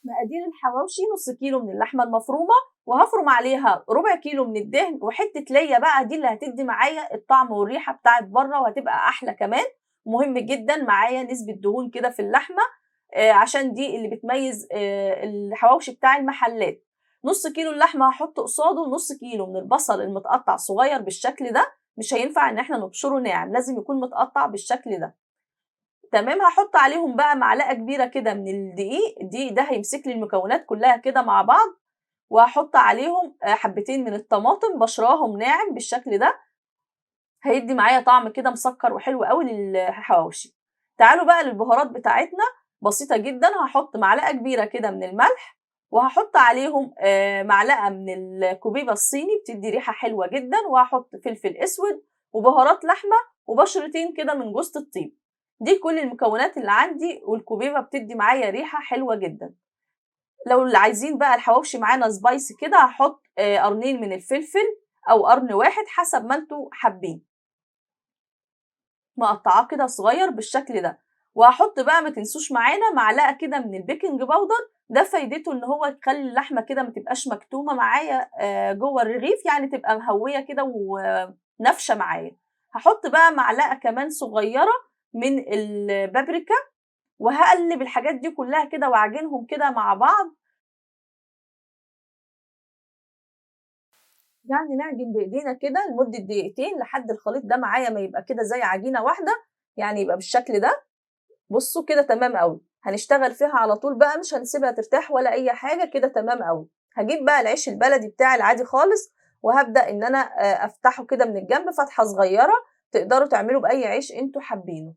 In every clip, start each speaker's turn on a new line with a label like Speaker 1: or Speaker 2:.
Speaker 1: مقادير الحواوشي: نص كيلو من اللحمة المفرومة، وهفرم عليها ربع كيلو من الدهن، وحتة ليا بقى دي اللي هتدي معايا الطعم والريحة بتاعت بره وهتبقى أحلى كمان. مهم جدا معايا نسبة دهون كده في اللحمة، عشان دي اللي بتميز الحواوشي بتاع المحلات. نص كيلو اللحمة هحط قصاده نص كيلو من البصل المتقطع صغير بالشكل ده، مش هينفع ان احنا نبشره ناعم، لازم يكون متقطع بالشكل ده. تمام. هحط عليهم بقى معلقة كبيرة كده من الدقيق ده هيمسك لي المكونات كلها كده مع بعض، وهحط عليهم حبتين من الطماطم بشراهم ناعم بالشكل ده، هيدي معايا طعم كده مسكر وحلو قوي للحواوشي. تعالوا بقى للبهارات بتاعتنا، بسيطة جدا. هحط معلقة كبيرة كده من الملح، وهحط عليهم معلقة من الكوبيبة الصيني بتدي ريحة حلوة جدا، وهحط فلفل اسود وبهارات لحمة وبشرتين كده من جوز الطيب. دي كل المكونات اللي عندي، والكوبيبة بتدي معايا ريحة حلوة جدا. لو اللي عايزين بقى الحواوشي معانا سبايسي كده هحط قرنين من الفلفل او قرن واحد حسب ما انتوا حابين، مقطعاه كده صغير بالشكل ده. وهحط بقى ما تنسوش معانا معلقه كده من البيكنج باودر، ده فايدته ان هو يخلي اللحمه كده ما تبقاش مكتومه معايا جوه الرغيف، يعني تبقى مهويه كده ونافشه معايا. هحط بقى معلقه كمان صغيره من البابريكا، وهقلب الحاجات دي كلها كده واعجنهم كده مع بعض. يعني نعجن بايدينا كده لمده دقيقتين لحد الخليط ده معايا ما يبقى كده زي عجينه واحده، يعني يبقى بالشكل ده. بصوا كده تمام قوي. هنشتغل فيها على طول بقى، مش هنسيبها ترتاح ولا اي حاجه، كده تمام قوي. هجيب بقى العيش البلدي بتاعي العادي خالص، وهبدا ان انا افتحه كده من الجنب فتحه صغيره، تقدروا تعملوا باي عيش انتوا حابينه.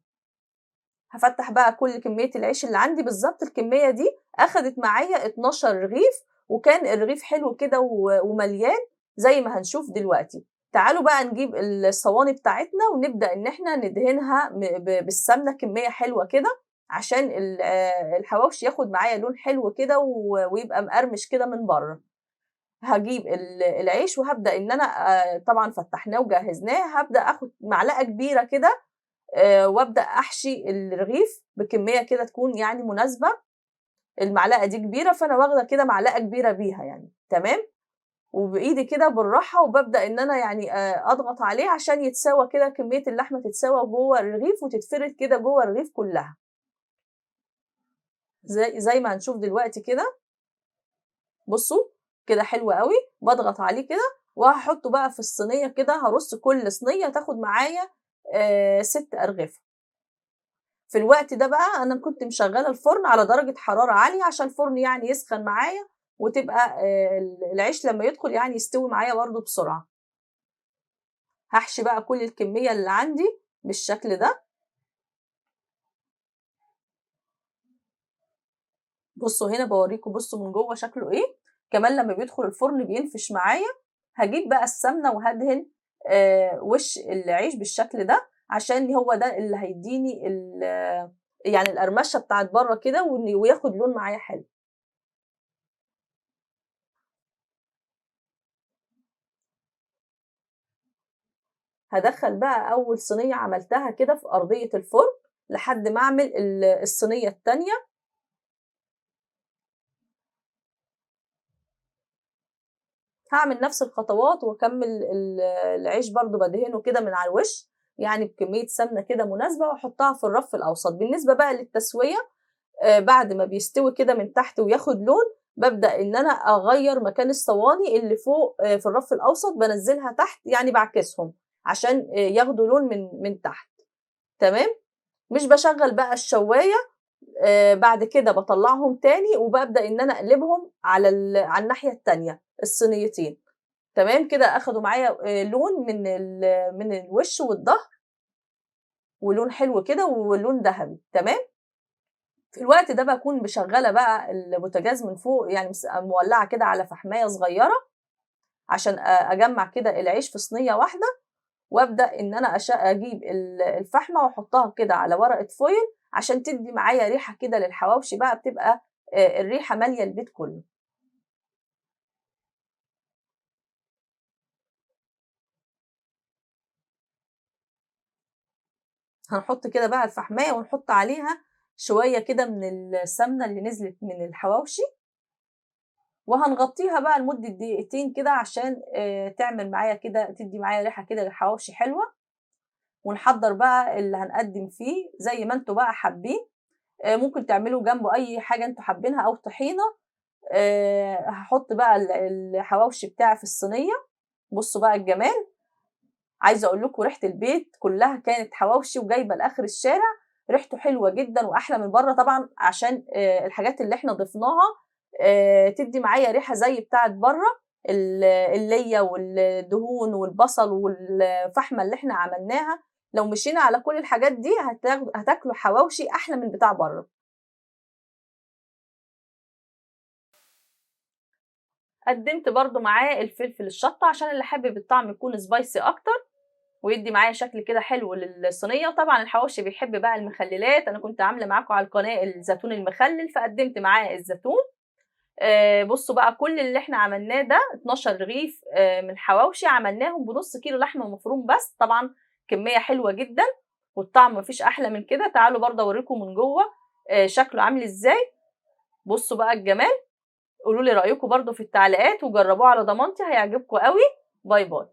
Speaker 1: هفتح بقى كل كميه العيش اللي عندي، بالظبط الكميه دي اخدت معايا 12 رغيف، وكان الرغيف حلو كده ومليان زي ما هنشوف دلوقتي. تعالوا بقى نجيب الصواني بتاعتنا ونبدا ان احنا ندهنها بالسمنه كميه حلوه كده، عشان الحواوشي ياخد معايا لون حلو كده ويبقى مقرمش كده من بره. هجيب العيش وهبدا ان انا طبعا فتحناه وجهزناه، هبدا اخد معلقه كبيره كده وابدا احشي الرغيف بكميه كده تكون يعني مناسبه. المعلقه دي كبيره، فانا واخده كده معلقه كبيره بيها يعني. تمام. وبايدي كده بالراحه، وببدا ان انا يعني اضغط عليه عشان يتساوى كده، كميه اللحمه تتساوى جوه الرغيف وتتفرد كده جوه الرغيف كلها، زي ما هنشوف دلوقتي كده. بصوا كده حلو قوي. بضغط عليه كده وهحطه بقى في الصينيه كده، هرص كل صينيه تاخد معايا 6 ارغفه. في الوقت ده بقى أنا كنت مشغّلة الفرن على درجة حرارة عالية عشان الفرن يعني يسخن معايا، وتبقى العيش لمّا يدخل يعني يستوي معايا برضه بسرعة. هاحشي بقى كل الكمية اللي عندي بالشكل ده. بصوا هنا باوريكم، بصوا من جوه شكله ايه. كمان لما بيدخل الفرن بينفش معايا. هجيب بقى السمنه وهدهن وش العيش بالشكل ده، عشان هو ده اللي هيديني يعني القرمشه بتاعت بره كده، وياخد لون معايا حلو. هدخل بقى اول صينيه عملتها كده في ارضيه الفرن لحد ما اعمل الصينيه التانيه. هاعمل نفس الخطوات واكمل العيش برضو بدهنه كده من على الوش، يعني بكمية سمنة كده مناسبة، واحطها في الرف الاوسط. بالنسبة بقى للتسوية، بعد ما بيستوي كده من تحت وياخد لون، ببدأ ان انا اغير مكان الصواني اللي فوق في الرف الاوسط، بنزلها تحت يعني بعكسهم عشان ياخدوا لون من تحت. تمام. مش بشغل بقى الشواية. بعد كده باطلعهم تاني، وببدأ ان انا اقلبهم على الناحية التانية الصينيتين. تمام كده أخدوا معايا لون من الوش والضهر، ولون حلو كده ولون دهبي. تمام. في الوقت ده باكون مشغّلة بقى البوتاجاز من فوق، يعني مولعة كده على فحماية صغيرة عشان أجمّع كده العيش في صينية واحدة، وأبدأ إن أنا أجيب الفحمة وأحطها كده على ورقة فويل عشان تدّي معايا ريحة كده للحواوشي بقى، بتبقى الريحة مالية البيت كلّه. هنحط كده بقى الفحماية ونحط عليها شوية كده من السمنة اللي نزلت من الحواوشي، وهنغطيها بقى لمدة دقيقتين كده عشان تعمل معايا كده، تدي معايا ريحة كده للحواوشي حلوة. ونحضر بقى اللي هنقدم فيه زي ما انتوا بقى حابين. ممكن تعملوا جنبه اي حاجة انتوا حابينها او طحينة. هحط بقى الحواوشي بتاعي في الصينية. بصوا بقى الجمال. عايزة اقول لكم ريحة البيت كلها كانت حواوشي وجايبة لاخر الشارع. ريحته حلوة جدا واحلى من بره طبعا عشان الحاجات اللي احنا ضفناها تدي معايا ريحة زي بتاعت بره. اللية والدهون والبصل والفحمة اللي احنا عملناها، لو مشينا على كل الحاجات دي هتاكلوا حواوشي احلى من بتاع بره. قدمت برضو معاه الفلفل الشطة عشان اللي حابب الطعم يكون سبايسي اكتر ويدي معايا شكل كده حلو للصينيه. وطبعا الحواوشي بيحب بقى المخللات، انا كنت عامله معاكم على القناه الزيتون المخلل فقدمت معاه الزيتون. بصوا بقى كل اللي احنا عملناه ده 12 رغيف من حواوشي عملناهم بنص كيلو لحمه مفروم بس. طبعا كميه حلوه جدا والطعم مفيش احلى من كده. تعالوا برضه اوريكم من جوه شكله عامل ازاي. بصوا بقى الجمال. قولوا لي رايكم برضه في التعليقات وجربوه على ضمانتي هيعجبكم قوي. باي باي.